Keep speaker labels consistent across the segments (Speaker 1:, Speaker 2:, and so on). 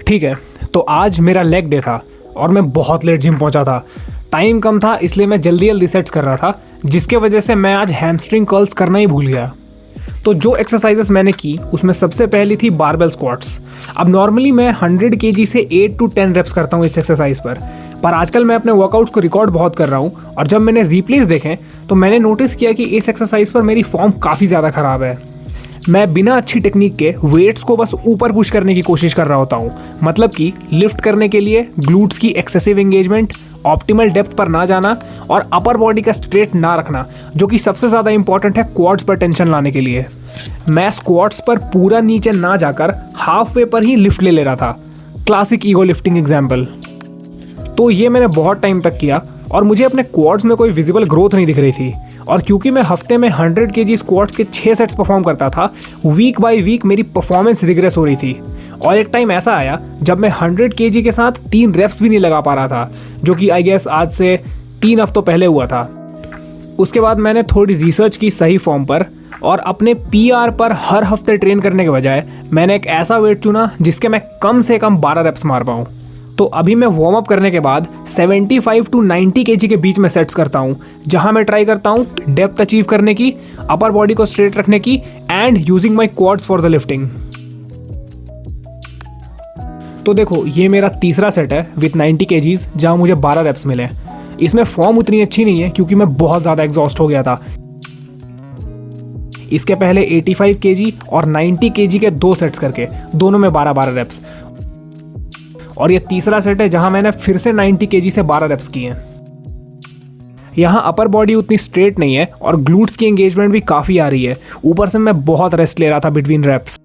Speaker 1: ठीक है, तो आज मेरा लेग डे था और मैं बहुत लेट जिम पहुंचा था। टाइम कम था इसलिए मैं जल्दी जल्दी सेट्स कर रहा था, जिसके वजह से मैं आज हैमस्ट्रिंग कर्ल्स करना ही भूल गया। तो जो एक्सरसाइजेस मैंने की उसमें सबसे पहली थी बारबेल स्क्वाट्स। अब नॉर्मली मैं 100 kg से 8 to 10 रेप्स करता हूँ इस एक्सरसाइज पर आजकल मैं अपने वर्कआउट्स को रिकॉर्ड बहुत कर रहा हूँ और जब मैंने रिप्लेस देखे तो मैंने नोटिस किया कि इस एक्सरसाइज पर मेरी फॉर्म काफ़ी ज़्यादा ख़राब है। मैं बिना अच्छी टेक्निक के वेट्स को बस ऊपर पुश करने की कोशिश कर रहा होता हूँ, मतलब कि लिफ्ट करने के लिए ग्लूट्स की एक्सेसिव एंगेजमेंट, ऑप्टिमल डेप्थ पर ना जाना और अपर बॉडी का स्ट्रेट ना रखना, जो कि सबसे ज़्यादा इंपॉर्टेंट है क्वाड्स पर टेंशन लाने के लिए। मैं स्क्वाट्स पर पूरा नीचे ना जाकर हाफ वे पर ही लिफ्ट ले रहा था, क्लासिक ईगो लिफ्टिंग एग्जाम्पल। तो ये मैंने बहुत टाइम तक किया और मुझे अपने क्वाड्स में कोई विजिबल ग्रोथ नहीं दिख रही थी। और क्योंकि मैं हफ्ते में 100 kg स्क्वाट्स के 6 सेट्स परफॉर्म करता था, वीक बाय वीक मेरी परफॉर्मेंस रिग्रेस हो रही थी। और एक टाइम ऐसा आया जब मैं 100 kg के साथ 3 रेप्स भी नहीं लगा पा रहा था, जो कि आई गेस आज से 3 हफ्तों पहले हुआ था। उसके बाद मैंने थोड़ी रिसर्च की सही फॉर्म पर और अपने PR पर हर हफ्ते ट्रेन करने के बजाय मैंने एक ऐसा वेट चुना जिसके मैं कम से कम 12 रेप्स मार पाऊँ। तो अभी मैं वार्म अप करने के बाद 75 to 90 kg के बीच में सेट्स करता हूँ, जहाँ मैं ट्राई करता हूँ डेप्थ अचीव करने की, अपर बॉडी को स्ट्रेट रखने की and using my quads for the lifting. तो देखो, ये मेरा तीसरा सेट है विथ 90 kgs, जहाँ मुझे 12 रेप्स मिले। इसमें फॉर्म उतनी अच्छी नहीं है क्योंकि मैं बहुत ज़्यादा एग्जॉस्ट हो गया था। इसके पहले 85 kg और 90 kg के 2 सेट्स करके दोनों में 12-12 रेप्स, और ये तीसरा सेट है जहां मैंने फिर से 90 kg से 12 रेप्स किए हैं। यहाँ अपर बॉडी उतनी स्ट्रेट नहीं है और ग्लूट्स की एंगेजमेंट भी काफ़ी आ रही है, ऊपर से मैं बहुत रेस्ट ले रहा था बिटवीन रेप्स।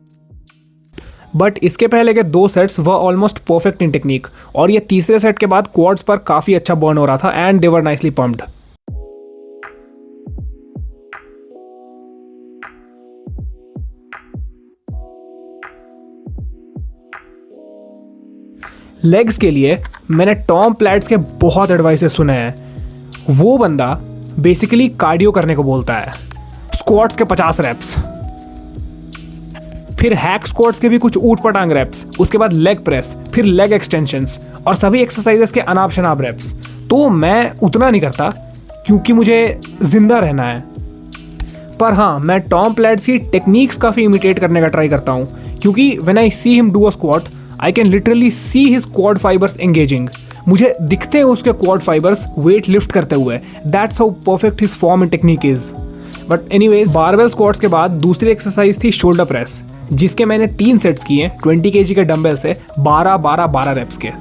Speaker 1: बट इसके पहले के 2 sets were almost perfect in technique और ये तीसरे सेट के बाद क्वाड्स पर काफ़ी अच्छा बर्न हो रहा था and they were nicely pumped. Legs के लिए मैंने टॉम प्लैट्स के बहुत एडवाइसेस सुने हैं। वो बंदा बेसिकली कार्डियो करने को बोलता है, स्क्वाट्स के 50 रेप्स, फिर हैक स्क्वाट्स के भी कुछ ऊट पटांग रेप्स, उसके बाद लेग प्रेस, फिर लेग एक्सटेंशंस और सभी एक्सरसाइजेस के अनाप शनाप रेप्स। तो मैं उतना नहीं करता क्योंकि मुझे जिंदा रहना है। पर हाँ, मैं टॉम प्लैट्स की टेक्निक्स काफ़ी इमिटेट करने का ट्राई करता हूँ, क्योंकि when I see him do a squat I can literally see his quad fibers engaging. मुझे दिखते हैं उसके quad fibers weight lift करते हुए. That's how perfect his form and technique is. But anyways, barbell squats के बाद दूसरी exercise थी शोल्डर प्रेस, जिसके मैंने 3 सेट्स किए 20 kg के डंबल से 12-12-12 रेप्स के।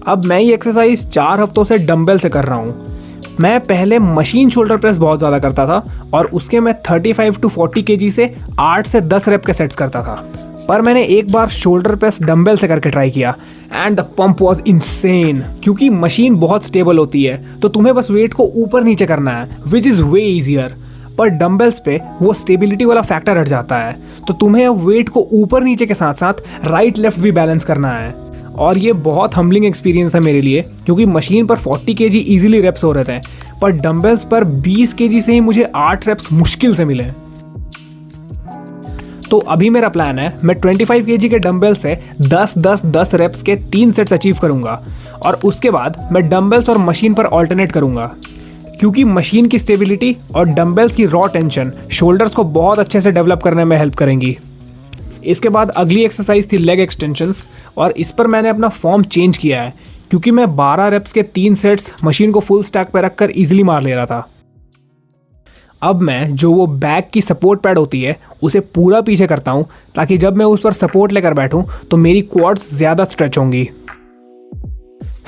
Speaker 1: अब मैं ये एक्सरसाइज 4 हफ्तों से डंबल से कर रहा हूँ। मैं पहले मशीन शोल्डर प्रेस बहुत ज़्यादा करता था और उसके मैं 35 to 40 kg से 8 से 10 रेप के सेट्स करता था। पर मैंने एक बार शोल्डर प्रेस डंबल से करके ट्राई किया and the pump was insane, क्योंकि मशीन बहुत स्टेबल होती है तो तुम्हें बस वेट को ऊपर नीचे करना है, विच इज़ वे ईजियर। पर डंबल्स पे वो स्टेबिलिटी वाला फैक्टर हट जाता है, तो तुम्हें अब वेट को ऊपर नीचे के साथ साथ राइट लेफ्ट भी बैलेंस करना है। और ये बहुत हम्बलिंग एक्सपीरियंस था मेरे लिए, क्योंकि मशीन पर 40 kg ईजिली रेप्स हो रहे थे, पर डंबल्स पर 20 kg से ही मुझे 8 रेप्स मुश्किल से मिले। तो अभी मेरा प्लान है, मैं 25 kg के डंबल से 10-10-10 रेप्स के 3 सेट्स अचीव करूंगा और उसके बाद मैं डंबल्स और मशीन पर ऑल्टरनेट करूंगा, क्योंकि मशीन की स्टेबिलिटी और डंबल्स की रॉ टेंशन शोल्डर्स को बहुत अच्छे से डेवलप करने में हेल्प करेंगी। इसके बाद अगली एक्सरसाइज थी लेग एक्सटेंशंस, और इस पर मैंने अपना फॉर्म चेंज किया है, क्योंकि मैं 12 रेप्स के 3 सेट्स मशीन को फुल स्टैक पर रखकर ईजिली मार ले रहा था। अब मैं जो वो बैक की सपोर्ट पैड होती है उसे पूरा पीछे करता हूँ, ताकि जब मैं उस पर सपोर्ट लेकर बैठूँ तो मेरी क्वाड्स ज़्यादा स्ट्रेच होंगी।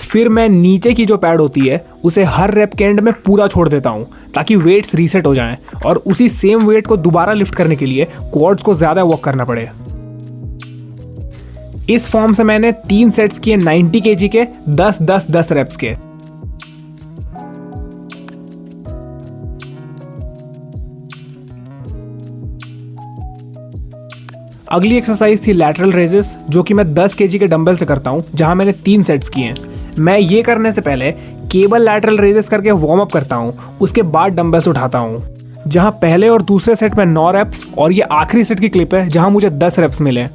Speaker 1: फिर मैं नीचे की जो पैड होती है उसे हर रेप के एंड में पूरा छोड़ देता हूँ, ताकि वेट्स रीसेट हो जाएं और उसी सेम वेट को दोबारा लिफ्ट करने के लिए क्वाड्स को ज़्यादा वर्क करना पड़े। इस फॉर्म से मैंने 3 सेट्स किए 90 kg के 10-10-10 रेप्स के। अगली एक्सरसाइज थी लैटरल रेजेस, जो कि मैं 10 kg के डंबल से करता हूँ, जहाँ मैंने 3 सेट्स किए हैं। मैं ये करने से पहले केबल लैटरल रेजेस करके वार्म अप करता हूँ, उसके बाद डंबल्स उठाता हूँ, जहाँ पहले और दूसरे सेट में 9 रेप्स और ये आखिरी सेट की क्लिप है जहाँ मुझे 10 रेप्स मिले।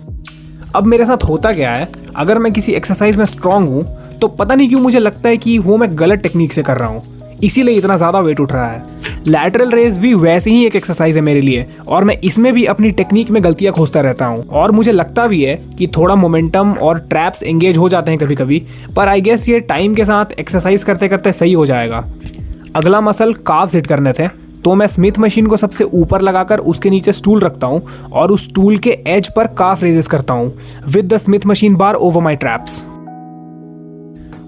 Speaker 1: अब मेरे साथ होता क्या है, अगर मैं किसी एक्सरसाइज में स्ट्रांग हूँ तो पता नहीं क्यों मुझे लगता है कि वो मैं गलत टेक्निक से कर रहा हूँ, इसीलिए इतना ज़्यादा वेट उठ रहा है। लैटरल रेज भी वैसे ही एक एक्सरसाइज है मेरे लिए, और मैं इसमें भी अपनी टेक्निक में गलतियां खोजता रहता हूँ, और मुझे लगता भी है कि थोड़ा मोमेंटम और ट्रैप्स एंगेज हो जाते हैं कभी कभी, पर आई गेस ये टाइम के साथ एक्सरसाइज करते करते सही हो जाएगा। अगला मसल काफ हिट करने थे, तो मैं स्मिथ मशीन को सबसे ऊपर लगाकर उसके नीचे स्टूल रखता हूँ और उस स्टूल के एज पर काफ रेजेस करता हूँ with the Smith machine bar over my traps,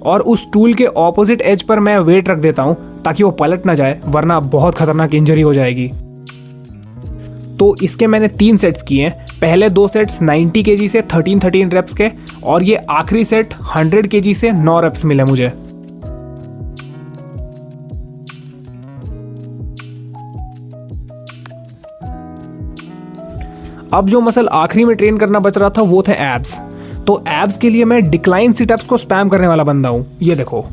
Speaker 1: और उस टूल के ऑपोजिट एज पर मैं वेट रख देता हूं ताकि वो पलट ना जाए, वरना बहुत खतरनाक इंजरी हो जाएगी। तो इसके मैंने 3 सेट्स किए हैं। पहले 2 सेट्स 90 kg से 13 रेप्स के, और ये आखिरी सेट 100 kg से 9 रेप्स मिले मुझे। अब जो मसल आखिरी में ट्रेन करना बच रहा था वो थे एब्स। तो एब्स के लिए मैं डिक्लाइन सिटअप्स को स्पैम करने वाला बंदा हूं। ये देखो,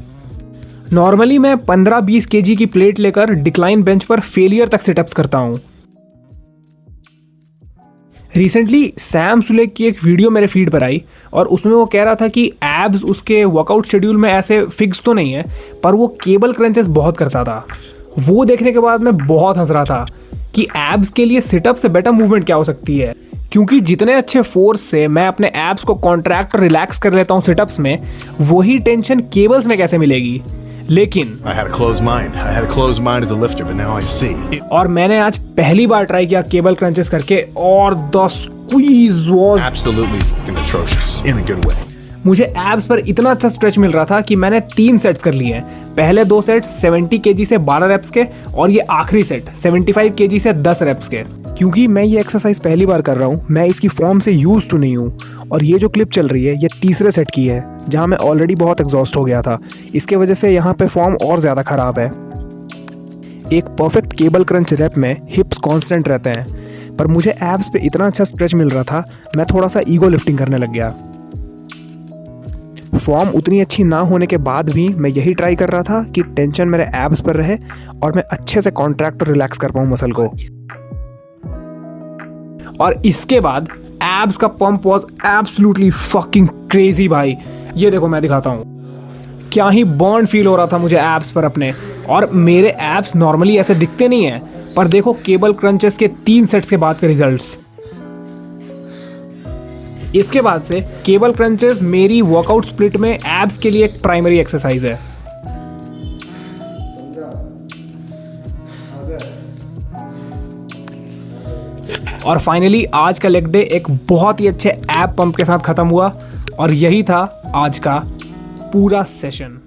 Speaker 1: नॉर्मली मैं 15-20 kg की प्लेट लेकर डिक्लाइन बेंच पर फेलियर तक सिटअप्स करता हूं। रिसेंटली सैम सुलेक की एक वीडियो मेरे फीड पर आई, और उसमें वो कह रहा था कि एब्स उसके वर्कआउट शेड्यूल में ऐसे फिक्स तो नहीं है, पर वो केबल क्रंचेस बहुत करता था। वो देखने के बाद मैं बहुत हंस रहा था कि एब्स के लिए सिटअप से बेटर मूवमेंट क्या हो सकती है, क्योंकि जितने अच्छे फोर्स से मैं अपने एब्स को कॉन्ट्रैक्ट और रिलैक्स कर लेता हूँ सिटअप्स में, वही टेंशन केबल्स में कैसे मिलेगी। लेकिन और मैंने आज पहली बार ट्राई किया केबल क्रंचेस करके, और the squeeze was absolutely fucking atrocious in a good way. मुझे एब्स पर इतना अच्छा स्ट्रेच मिल रहा था कि मैंने 3 सेट्स कर लिए हैं। पहले 2 सेट्स 70 kg से 12 रेप्स के, और ये आखिरी सेट 75 kg से 10 रेप्स के। क्योंकि मैं ये एक्सरसाइज पहली बार कर रहा हूँ, मैं इसकी फॉर्म से यूज टू नहीं हूँ, और ये जो क्लिप चल रही है ये तीसरे सेट की है, जहाँ मैं ऑलरेडी बहुत एग्जॉस्ट हो गया था। इसके वजह से यहाँ पे फॉर्म और ज़्यादा ख़राब है। एक परफेक्ट केबल क्रंच रेप में हिप्स कांस्टेंट रहते हैं, पर मुझे एब्स पे इतना अच्छा स्ट्रेच मिल रहा था, मैं थोड़ा सा ईगो लिफ्टिंग करने लग गया। फॉर्म उतनी अच्छी ना होने के बाद भी मैं यही ट्राई कर रहा था कि टेंशन मेरे एब्स पर रहे और मैं अच्छे से कॉन्ट्रैक्ट और रिलैक्स कर पाऊँ मसल को। और इसके बाद एब्स का pump was absolutely fucking crazy भाई। ये देखो, मैं दिखाता हूँ, क्या ही बर्न फील हो रहा था मुझे एब्स पर अपने। और मेरे एब्स नॉर्मली ऐसे दिखते नहीं हैं, पर देखो केबल क्रंचेस के 3 सेट्स के बाद के रिजल्ट्स। इसके बाद से केबल क्रंचेस मेरी वर्कआउट स्प्लिट में एब्स के लिए एक प्राइमरी एक्सरसाइज है। और फाइनली आज का लेग डे एक बहुत ही अच्छे एब पंप के साथ खत्म हुआ, और यही था आज का पूरा सेशन।